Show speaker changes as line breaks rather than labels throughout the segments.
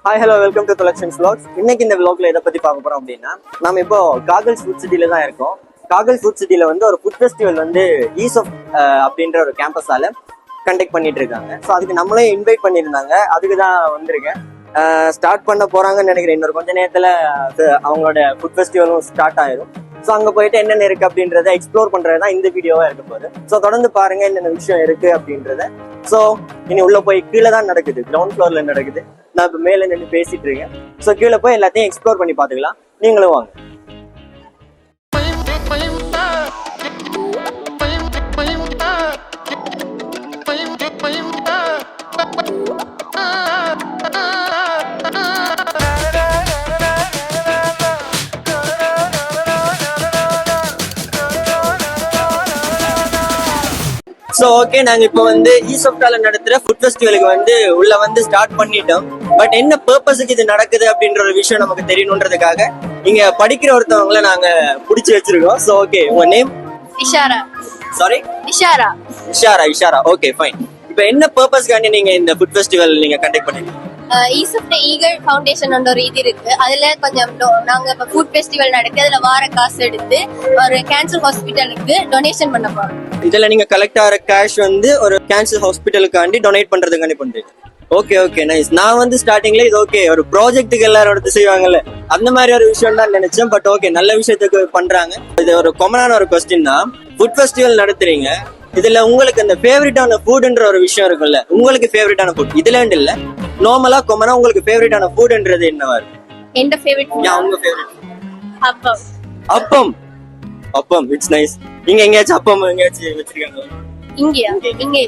Hi hello welcome to collections vlogs. இன்னைக்கு இந்த vlogல எதை பத்தி பார்க்க போறோம் அப்படின்னா, நம்ம இப்போ காகல்ஸ் ஃபுட் சிட்டில தான் இருக்கோம். காகல்ஸ் ஃபுட் சிட்டில வந்து ஒரு ஃபுட் ஃபெஸ்டிவல் வந்து ஈஸ் ஆஃப் அப்படின்ற ஒரு கேம்பஸால கண்டக்ட் பண்ணிட்டு இருக்காங்க. ஸோ அதுக்கு நம்மளே இன்வைட் பண்ணியிருந்தாங்க. அதுக்கு தான் வந்திருக்கேன். ஸ்டார்ட் பண்ண போறாங்கன்னு நினைக்கிறேன். இன்னொரு கொஞ்ச நேரத்துல அவங்களோட ஃபுட் ஃபெஸ்டிவலும் ஸ்டார்ட் ஆயிரும். ஸோ அங்கே போயிட்டு என்னென்ன இருக்கு அப்படின்றத எக்ஸ்ப்ளோர் பண்றது தான் இந்த வீடியோவா இருக்க போகுது. ஸோ தொடர்ந்து பாருங்க என்னென்ன விஷயம் இருக்கு அப்படின்றத. ஸோ இனி உள்ள போய் கீழே தான் நடக்குது, கிரவுண்ட் ஃப்ளோர்ல நடக்குது. நான் இப்போ மேலே நின்று பேசிட்டு இருக்கேன். ஸோ கீழே போய் எல்லாத்தையும் எக்ஸ்ப்ளோர் பண்ணி பார்த்துக்கலாம். நீங்களும் வாங்க. ஸோ ஓகே, நாங்க இப்போ வந்து ஈசப்டால நடத்துற ஃபுட் ஃபெஸ்டிவலுக்கு வந்து உள்ள வந்து ஸ்டார்ட் பண்ணிட்டோம். பட் என்ன பர்பஸுக்கு இது நடக்குது அப்படின்ற ஒரு விஷயம் நமக்கு தெரியணுன்றதுக்காக இங்க படிக்கிற ஒருத்தவங்களை நாங்க பிடிச்சி வச்சிருக்கோம். ஸோ ஓகே, உங்க name?
Ishara.
Sorry,
Ishara.
Ishara. Okay fine. இப்போ என்ன பர்பஸ்க்காண்டி நீங்க இந்த ஃபுட் ஃபெஸ்டிவல் நீங்க கண்டக்ட் பண்ணீங்க?
ஈசப்ட் ஈகிள் ஃபவுண்டேஷன் ஒரு இது இருக்கு. அதுல கொஞ்சம் நாங்க இப்ப ஃபுட் ஃபெஸ்டிவல் நடக்குது. அதுல வார காசு எடுத்து ஒரு கேன்சர் ஹாஸ்பிட்டலுக்கு டொனேஷன் பண்ண போறோம்.
இதுல நீங்க கலெக்ட் ஆகிற கேஷ் வந்து ஒரு கேன்சர் ஹாஸ்பிட்டலுக்காண்டி டொனேட் பண்றதுக்காண்டி பண்றீங்க. Okay nice. நான் வந்து ஸ்டார்டிங்ல இது ஓகே ஒரு ப்ராஜெக்ட்டுக்கு எல்லாரும் எடுத்து செய்வாங்கல்ல, அந்த மாதிரி ஒரு விஷயம் தான் நினைச்சேன். பட் ஓகே, நல்ல விஷயத்துக்கு பண்றாங்க. இது ஒரு காமனான ஒரு கொஸ்டின் தான். ஃபுட் ஃபெஸ்டிவல் நடத்துறீங்க, இதுல உங்களுக்கு அந்த ஃபேவரட்டான ஃபுட்ன்ற ஒரு விஷயம் இருக்கும்ல, உங்களுக்கு ஃபேவரட்டான ஃபுட் இதுல இல்ல, நார்மலா காமனா உங்களுக்கு ஃபேவரட்டான ஃபுட்ன்றது என்னவா இருக்கு?
எந்த ஃபேவரட்?
உங்க ஃபேவரட்?
அப்பம்.
அப்பம் இட்ஸ் நைஸ். நீங்க எங்கயாச்சும் அப்பம் எங்கயாச்சும் வச்சிருக்காங்க?
இங்க.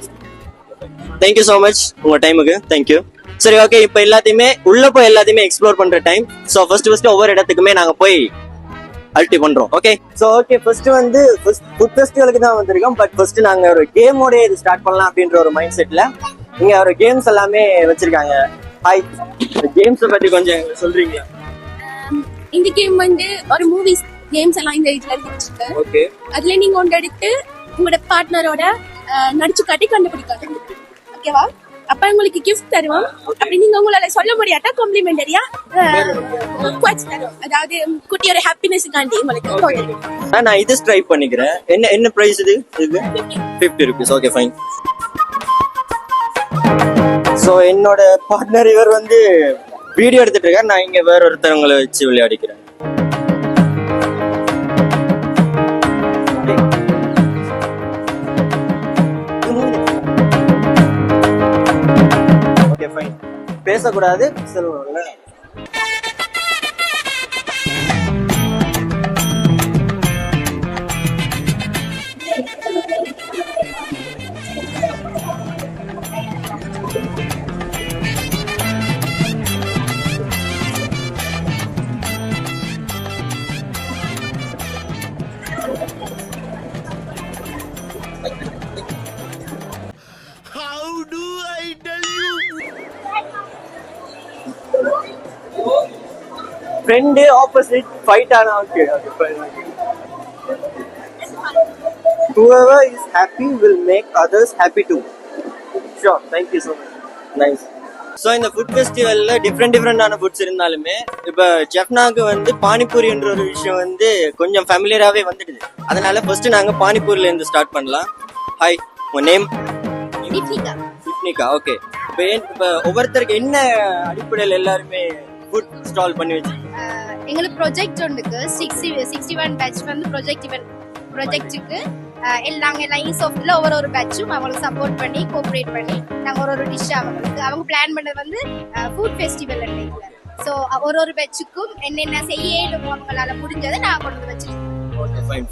தேங்க்யூ ஸோ மச் உங்க டைமுக்கு. தேங்க்யூ. சரி ஓகே, இப்போ எல்லாத்தையுமே உள்ள போய் எல்லாத்தையுமே எக்ஸ்ப்ளோர் பண்ற டைம். ஸோ ஃபர்ஸ்ட் ஒவ்வொரு இடத்துக்குமே நாங்க போய் அல்டி பண்றோம். ஓகே ஸோ ஓகே, ஃபர்ஸ்ட் வந்து ஃபுட் ஃபெஸ்டிவலுக்கு தான் வந்திருக்கோம். பட் ஃபர்ஸ்ட் நாங்க ஒரு கேமோட இது ஸ்டார்ட் பண்ணலாம் அப்படின்ற ஒரு மைண்ட் செட்ல இங்க ஒரு கேம்ஸ் எல்லாமே வச்சிருக்காங்க. ஹாய், கேம்ஸை பத்தி கொஞ்சம் சொல்றீங்களா?
இந்த கேம் வந்து ஒரு மூவிஸ் கேம்ஸ் எல்லாம் இந்த இதுல இருக்கு.
ஓகே,
அதுல நீங்க ஒன்று எடுத்து உங்களோட பார்ட்னரோட நடிச்சு காட்டி கண்டுபிடிக்கணும். ஓகேவா? அப்ப உங்களுக்கு கிஃப்ட் தருவோம். அப்படி நீங்க உங்களால சொல்ல முடியாட்டா காம்ப்ளிமெண்டரியா குவாட்ஸ் தரும். அதாவது குட்டி ஒரு ஹாப்பினஸ்க்காண்டி உங்களுக்கு.
நான் இது ட்ரை பண்ணிக்கிறேன். என்ன பிரைஸ் இது? 50 rupees. Okay fine. ஸோ என்னோட பார்ட்னர் இவர் வந்து வீடியோ எடுத்துட்டு இருக்காரு. நான் இங்க வேற ஒருத்தவங்களை வச்சு விளையாடிக்கிறேன். Okay fine. பேசக்கூடாது, சொல்லணும்ல. Friend opposite fight ஆனா okay fine. Whoever is happy will make others happy too. Sure, thank you so much. Nice. So இந்த ஃபுட் ஃபெஸ்டிவல்ல டிஃப்ரெண்டான ஃபுட்ஸ் இருந்தாலுமே இப்போ ஜெஃப்னாக்கு வந்து பானிபூரின்ற ஒரு விஷயம் வந்து கொஞ்சம் ஃபேமிலியராகவே வந்துடுது. அதனால ஃபர்ஸ்ட் நாங்க பானிபூரில இருந்து ஸ்டார்ட் பண்ணலாம். ஹாய், உங்க நேம்? இப்னிகா. ஓகே, இப்போ ஒவ்வொருத்தருக்கு என்ன அடிப்படையில் எல்லாருமே ஃபுட் ஸ்டால் பண்ணி வச்சிருக்கீங்க?
எங்களுக்கு ப்ராஜெக்ட் ஒன்றுக்கு 61 பேட்ச் வந்து ப்ராஜெக்ட்டுக்கு நாங்கள் எல்லாம் ஈசோஃப்ட்ல ஒவ்வொரு பேட்சும் அவங்களுக்கு சப்போர்ட் பண்ணி கோஆப்ரேட் பண்ணி நாங்கள் ஒரு டிஷ் அவங்க பிளான் பண்ணது வந்து ஃபுட் ஃபெஸ்டிவல் அன்னைக்கு. ஸோ ஒரு பேட்சுக்கும் என்னென்ன செய்யணும் அவங்களால முடிஞ்சதை நான் கொண்டு வந்து வச்சிருக்கேன்.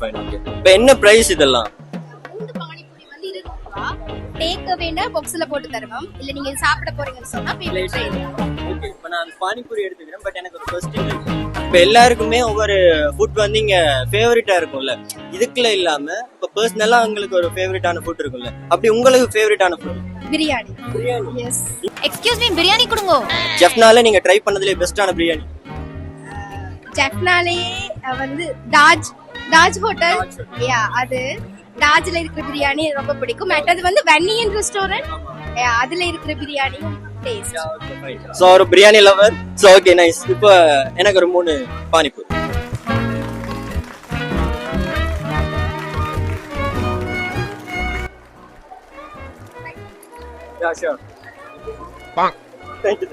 இப்போ என்ன பிரைஸ் இதெல்லாம்?
பானிபூரி வந்து 20 ரூபா. டேக் அவேனா பாக்ஸ்ல போட்டு தருவோம். இல்ல நீங்க சாப்பிட போறீங்கன்னு சொன்னா பேமெண்ட் செய்யணும்.
ஓகே, இப்போ நான் பானிபூரி எடுத்துக்கிறேன். பட் எனக்கு ஒரு क्वेश्चन இருக்கு. இப்போ எல்லாருக்குமே ஒவ்வொரு ஃபுட் வந்து இங்க ஃபேவரட்டா இருக்கும்ல, இதுக்குள்ள இல்லாம இப்போ பர்சனலா உங்களுக்கு ஒரு ஃபேவரட்டான ஃபுட் இருக்கும்ல, அப்படி உங்களுக்கு ஃபேவரட்டான food?
Biryani. Yes. Excuse me, biryani கொடுங்க.
ஜெஃப்னால நீங்க ட்ரை பண்ணதுல பெஸ்டான பிரியாணி?
ஜெஃப்னாலே வந்து தாஜ் ஹோட்டல். யா, அது தாஜ்ல இருக்கிற பிரியாணி ரொம்ப பிடிக்கும். மற்றது வந்து வன்னியன் ரெஸ்டாரண்ட், அதுல இருக்கிற பிரியாணி டேஸ்ட்.
ஸோ ஒரு biryani lover. So okay nice. இப்போ எனக்கு ஒரு 3 panipuri. Yeah, sure. Bang. Thank you.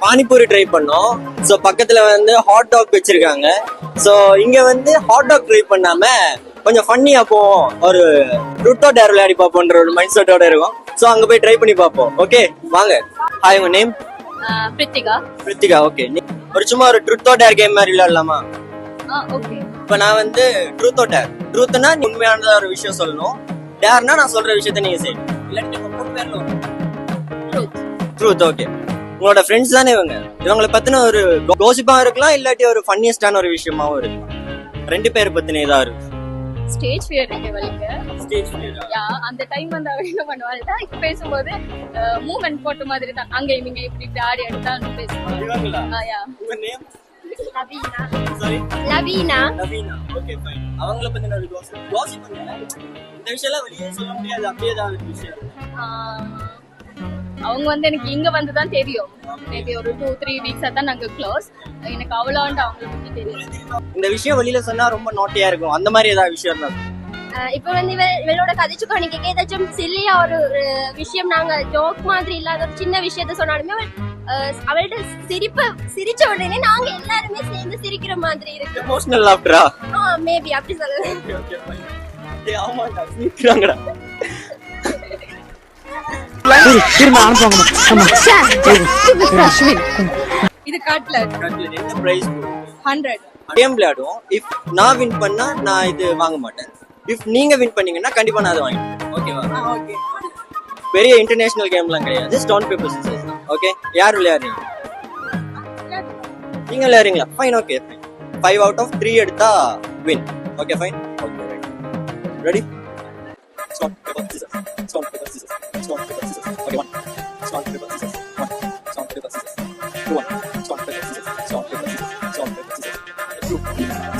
Panipuri try பண்ணோம். ஸோ பக்கத்துல வந்து ஹாட் டாக் வச்சிருக்காங்க. ஸோ இங்க வந்து ஹாட் டாக் ட்ரை பண்ணாம கொஞ்சம் ஃபன்னியா போவோம், ஒரு ட்ரூத் ஆர் டேர் விளையாடி பார்ப்போன்ற ஒரு மைண்ட் செட்டோட இருக்கும். ஸோ அங்க போய் ட்ரை பண்ணி பார்ப்போம். ஓகே வாங்க. ஹாய், உங்க நேம்?
பிரித்திகா.
பிரித்திகா. ஓகே, ஒரு சும்மா ஒரு ட்ரூத் ஆர் டேர் கேம் மாதிரி விளையாடலாமா?
ஓகே.
இப்போ நான் வந்து ட்ரூத் ஆர் டேர். ட்ரூத்னா உண்மையானதா ஒரு விஷயம் சொல்லணும், டேர்னா நான் சொல்ற விஷயத்த நீங்க செய்யணும். ட்ரூத். ஓகே, உங்களோட ஃப்ரெண்ட்ஸ் தானே இவங்க? இவங்களை பத்தின ஒரு கோசிப்பா இருக்கலாம், இல்லாட்டி ஒரு ஃபன்னியஸ்டான ஒரு விஷயமாவும் இருக்கலாம். 2 பேர் பத்தின இதா இருக்கு.
ஸ்டேஜ் ஃபியர் இருக்கு வலிக்க.
ஸ்டேஜ் ஃபியரா?
யா, அந்த டைம் வந்து அவ என்ன பண்ணுவாள்னா, இப்ப பேசும்போது மூவ்மெண்ட் போட்ட மாதிரி தான், அங்க இவங்க இப்படி இப்படி ஆடி எடுத்தான்னு பேசுவாங்க.
இவங்களா?
யா.
உங்க name?
Laveena.
Sorry,
Laveena.
Laveena. Okay fine. அவங்கள பத்தின ஒரு கோசிப் பண்ணுங்க. இந்த விஷயம் எல்லாம் வெளியே சொல்ல முடியாது, அப்படியே தான் ஒரு விஷயம்.
அவங்க வந்து எனக்கு இங்க வந்து தான் தெரியும். மேபி ஒரு 2-3 வீக்ஸா தான் நாங்க க்ளோஸ். எனக்கு அவ்வளோண்டு அவங்கள பத்தி தெரியும்.
இந்த விஷயம் வெளியில சொன்னா ரொம்ப நோட்டியா இருக்கும், அந்த மாதிரி ஏதாவது விஷயம் இருந்தா?
இப்ப வந்து இவளோட கதைச்சுக்கோ நீங்க ஏதாச்சும் சில்லியா ஒரு விஷயம் நாங்க ஜோக் மாதிரி இல்லாத ஒரு சின்ன விஷயத்த சொன்னாலுமே அவள்கிட்ட சிரிச்ச உடனே நாங்க எல்லாருமே சேர்ந்து சிரிக்கிற மாதிரி இருக்கு.
எமோஷனல் லாஃப்டரா?
மேபி அப்படி சொல்லலாம்.
Okay okay fine. டேய் ஆமாடா, சிரிக்கறாங்கடா.
இது கட்லட்.
என்ன பிரைஸ்?
100.
கேம் விளையாடுவோம். இஃப் நான் வின் பண்ணா நான் இது வாங்க மாட்டேன். இஃப் நீங்க வின் பண்ணீங்கன்னா கண்டிப்பா நான் அதை வாங்கிடுவேன். ஓகேவா?
ஓகே.
பெரிய இன்டர்நேஷனல் கேம்லாம் கிடையாது, ஸ்டோன் பேப்பர் சிசர்ஸ் தான். ஓகே, யார் விளையாடுறீங்க? நீங்க விளையாடுறீங்களா? Fine. Okay fine. 5 out of 3 எடுத்தா win. Okay fine. Okay right. Ready? Stone paper scissors. Stone paper scissors. Stone paper scissors. Okay 1. Stone paper scissors. 1. Stone paper scissors. 2. Stone paper scissors. Stone paper scissors. Stone paper scissors. 2.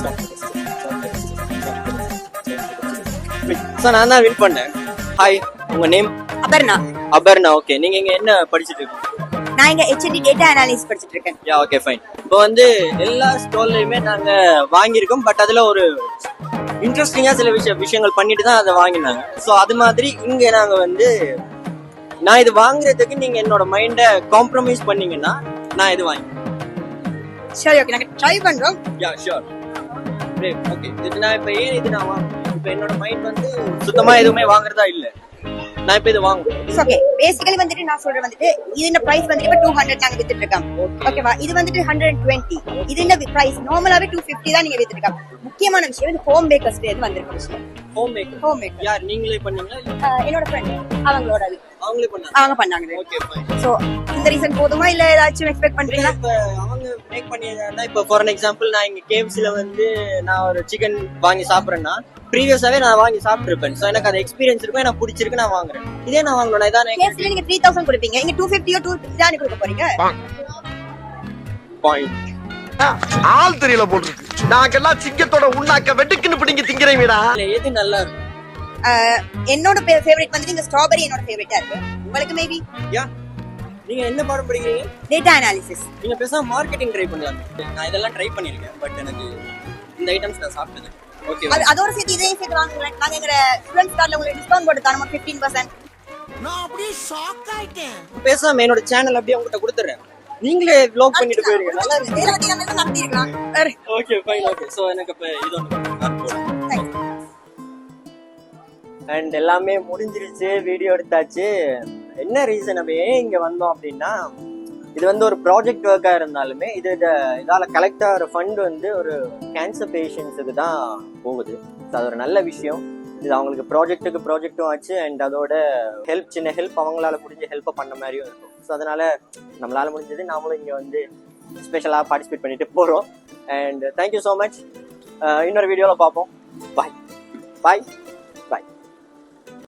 Stone paper scissors. Stone paper scissors. So நான் தான் win பண்ணேன். Hi, உங்க name?
Aparna.
Aparna. Okay, நீங்க இங்க என்ன படிச்சிட்டு இருக்கீங்க?
நான் இங்க HND டேட்டா அனாலிசிஸ் படிச்சிட்டு இருக்கேன்.
Yeah okay fine. இப்போ வந்து எல்லா ஸ்டால்லையுமே நாங்க வாங்கியிருக்கோம், பட் அதுல ஒரு இன்ட்ரெஸ்டிங்கா சில விஷயங்கள் பண்ணிட்டு தான் அதை வாங்கினாங்க. ஸோ அது மாதிரி இங்க நாங்க வந்து நான் இது வாங்குறதுக்கு நீங்க என்னோட மைண்டை காம்ப்ரமைஸ் பண்ணீங்கன்னா நான் இது வாங்கி.
சரி ஓகே, நாங்க ட்ரை பண்றோம்.
Yeah sure. ஓகே, இது நான் இப்போ ஏன் இது நான் வாங்குறேன், இப்போ என்னோட மைண்ட் வந்து சுத்தமா எதுவுமே வாங்குறதா இல்லை, நான் இப்போ இது வாங்குவேன்.
It's okay. பேசிக்கலி வந்துட்டு நான் சொல்றது வந்துட்டு இது பிரைஸ் வந்துட்டு இப்ப 200 நாங்க வித்துட்டு இருக்கோம். ஓகேவா? இது வந்துட்டு 120. இது இந்த பிரைஸ் நார்மலாவே 250 தான் நீங்க வித்துட்டு இருக்கோம். முக்கியமான விஷயம் இது ஹோம் பேக்கர்ஸ்ல இருந்து வந்திருக்க விஷயம்.
Home maker.
ஹோம் மேக்கர்
யார் நீங்களே பண்ணீங்களா?
என்னோட ஃப்ரெண்ட் அவங்களோட
அவங்களே பண்ணாங்க.
அவங்க பண்ணாங்க.
Okay fine.
சோ இந்த ரீசன் போதுமா இல்ல ஏதாச்சும் எக்ஸ்பெக்ட் பண்றீங்களா?
இப்ப அவங்க மேக் பண்ணியதா? இப்ப ஃபார் எக்ஸாம்பிள் நான் இங்க KFCல வந்து நான் ஒரு சிக்கன் வாங்கி சாப்பிடுறேன்னா ப்ரீவியஸாவே நான் வாங்கி சாப்பிட்டுருப்பேன். சோ எனக்கு அது எக்ஸ்பீரியன்ஸ் இருக்கும், எனக்கு பிடிச்சிருக்கு, நான் வாங்குறேன். இதே நான் வாங்கணும் இதான்
கேஸ்ல நீங்க 3000 கொடுப்பீங்க, இங்க 250 250 கொடுக்க போறீங்க.
பாயிண்ட்.
ஆள் தெரியல போட்டுருக்கு. நாங்கெல்லாம் சிங்கத்தோட உண்ணாக்க வெட்டுக்குன்னு பிடிங்க திங்கிறீங்கடா.
எது நல்லா இருக்கும்?
என்னோட ஃபேவரட் வந்து நீங்க ஸ்ட்ராபெரி என்னோட ஃபேவரட்டா இருக்கு. உங்களுக்கு மேபி
யா. நீங்க என்ன பாடம் படிக்கிறீங்க?
Data analysis.
நீங்க பேசாம மார்க்கெட்டிங் ட்ரை பண்ணலாம். நான் இதெல்லாம் ட்ரை பண்ணிருக்கேன், பட் எனக்கு இந்த ஐட்டம்ஸ் நான் சாப்பிட்டது. ஓகே,
அதோட சேர்த்து இதையும் சேர்த்து வாங்குறேன். நாங்க எங்க ஸ்டூடண்ட்ஸ் கார்டுல உங்களுக்கு டிஸ்கவுண்ட் போட்டு தரோம் 15%.
நான் அப்படியே ஷாக் ஆயிட்டேன்.
பேசாம என்னோட சேனல் அப்படியே உங்ககிட்ட கொடுத்துறேன், நீங்களே வ்ளாக் பண்ணிட்டு போயிருங்க. நல்லா இருக்கு.
வேற வழியா இருந்தா நடத்தி இருக்கலாம்.
Okay fine. ஓகே, சோ எனக்கு இப்ப இது ஒன்று அண்ட் எல்லாமே முடிஞ்சிருச்சு, வீடியோ எடுத்தாச்சு. என்ன ரீசன் நம்ம ஏன் இங்க வந்தோம் அப்படின்னா, இது வந்து ஒரு ப்ராஜெக்ட் ஒர்க்கா இருந்தாலுமே இதால கலெக்ட் ஆகிற ஃபண்ட் வந்து ஒரு கேன்சர் பேஷண்ட்ஸுக்கு தான் போகுது. ஸோ அது ஒரு நல்ல விஷயம். இது அவங்களுக்கு ப்ராஜெக்ட்டும் ஆச்சு, அண்ட் அதோட சின்ன ஹெல்ப் அவங்களால முடிஞ்ச ஹெல்ப்பை பண்ண மாதிரியும் இருக்கும். ஸோ அதனால நம்மளால முடிஞ்சது நாமளும் இங்கே வந்து ஸ்பெஷலாக பார்ட்டிசிபேட் பண்ணிட்டு போகிறோம். And thank you so much. இன்னொரு வீடியோவில் பார்ப்போம். பாய் பாய்.